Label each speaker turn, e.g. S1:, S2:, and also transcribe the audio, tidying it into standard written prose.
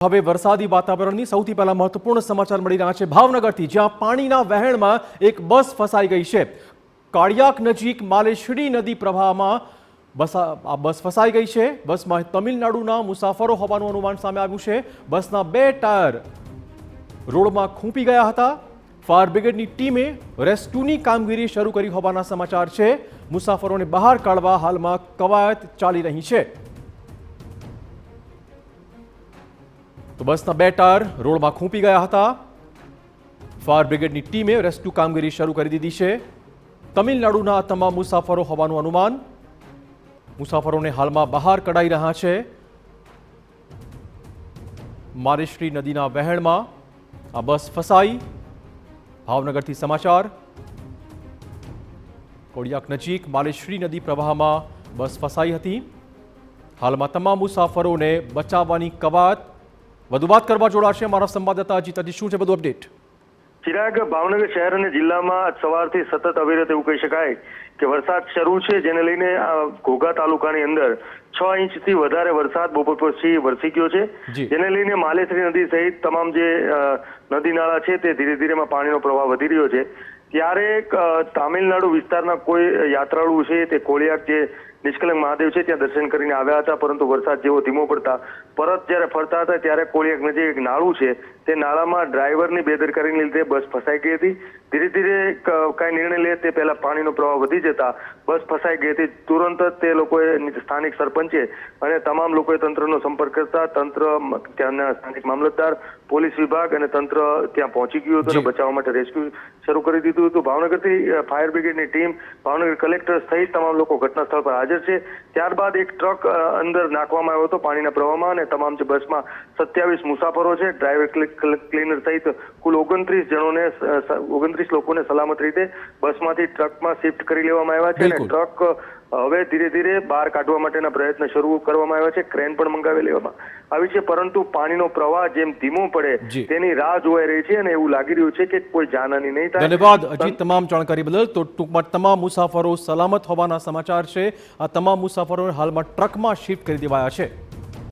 S1: હવે વરસાદી વાતાવરણની સૌથી પહેલા મહત્વપૂર્ણ સમાચાર મળી રહ્યા છે ભાવનગરથી, જ્યાં પાણીના વહેણમાં એક બસ ફસાઈ ગઈ છે। કાળિયાક નજીક માલેશ્રી નદી પ્રવાહમાં બસ ફસાઈ ગઈ છે। બસમાં તમિલનાડુના મુસાફરો હોવાનું અનુમાન સામે આવ્યું છે। બસના 2 ટાયર રોડમાં ખૂંપી ગયા હતા। ફાયર બ્રિગેડની ટીમે રેસ્ક્યુની કામગીરી શરૂ કરી હોવાના સમાચાર છે। મુસાફરોને બહાર કાઢવા હાલમાં કવાયત ચાલી રહી છે। તો બસના 2 ટાયર રોડમાં ખૂંપી ગયા હતા। ફાયર બ્રિગેડની ટીમે રેસ્ક્યુ કામગીરી શરૂ કરી દીધી છે। તમિલનાડુના તમામ મુસાફરો હોવાનું અનુમાન। મુસાફરોને હાલમાં બહાર કઢાઈ રહ્યા છે। માલેશ્રી નદીના વહેણમાં આ બસ ફસાઈ। ભાવનગરથી સમાચાર। કોડિયાક નજીક માલેશ્રી નદી પ્રવાહમાં બસ ફસાઈ હતી। હાલમાં તમામ મુસાફરોને બચાવવાની કવાયત વધુ વાત કરવા જોડાશે અમારા સંવાદદાતા અજીત। અજીત, શું છે બધું અપડેટ?
S2: ચિરાગ, ભાવનગર શહેર અને જિલ્લામાં સવારથી સતત અવિરત એવું કહી શકાય કે વરસાદ શરૂ છે, જેને લઈને ઘોઘા તાલુકાની અંદર 6 ઇંચથી વધારે વરસાદ બપોર પછી વરસી ગયો છે, જેને લઈને માલેશ્રી નદી સહિત તમામ જે નદી નાળા છે તે ધીરે ધીરે પાણીનો પ્રવાહ વધી રહ્યો છે। ત્યારે તામિલનાડુ વિસ્તારના કોઈ યાત્રાળુ છે તે કોળિયાક જે નિષ્કલંક મહાદેવ છે ત્યાં દર્શન કરીને આવ્યા હતા, પરંતુ વરસાદ જેવો ધીમો પડતા પરત જ્યારે ફરતા હતા ત્યારે કોળિયાક નજીક એક નાળું છે તે નાળામાં ડ્રાઈવરની બેદરકારીને લીધે બસ ફસાઈ ગઈ હતી। ધીરે ધીરે કાંઈ નિર્ણય લે તે પહેલા પાણીનો પ્રવાહ વધી જતા બસ ફસાઈ ગઈ હતી। તુરંત જ તે લોકોએ સ્થાનિક સરપંચે અને તમામ લોકોએ તંત્રનો સંપર્ક કરતા તંત્ર, ત્યાંના સ્થાનિક મામલતદાર, પોલીસ વિભાગ અને તંત્ર ત્યાં પહોંચી ગયું હતું અને બચાવવા માટે રેસ્ક્યુ શરૂ કરી દીધું હતું। ભાવનગરથી ફાયર બ્રિગેડની ટીમ, ભાવનગર કલેક્ટર સહિત તમામ લોકો ઘટના સ્થળ પર હાજર છે। ત્યારબાદ એક ટ્રક અંદર નાખવામાં આવ્યો હતો પાણીના પ્રવાહમાં અને તમામ જે બસમાં 27 મુસાફરો છે, ડ્રાઈવર, ક્લીનર સહિત કુલ 29 લોકોને સલામત રીતે બસમાંથી ટ્રકમાં શિફ્ટ કરી લેવામાં આવ્યા છે અને ટ્રક હવે ધીરે ધીરે બહાર કાઢવા માટેના પ્રયત્ન શરૂ કરવામાં આવ્યા છે। ક્રેન પણ મંગાવી લેવામાં આવી છે, પરંતુ પાણીનો પ્રવાહ જેમ ધીમો પડે તેની રાહ જોવાઈ રહી છે અને એવું લાગી રહ્યું છે કે કોઈ જાનહાની નહીં થાય।
S1: ધન્યવાદ અજીત તમામ જાણકારી બદલ। તો ટૂંકમાં તમામ મુસાફરો સલામત હોવાના સમાચાર છે। આ તમામ મુસાફરોને હાલમાં ટ્રકમાં શિફ્ટ કરી દેવાયા છે।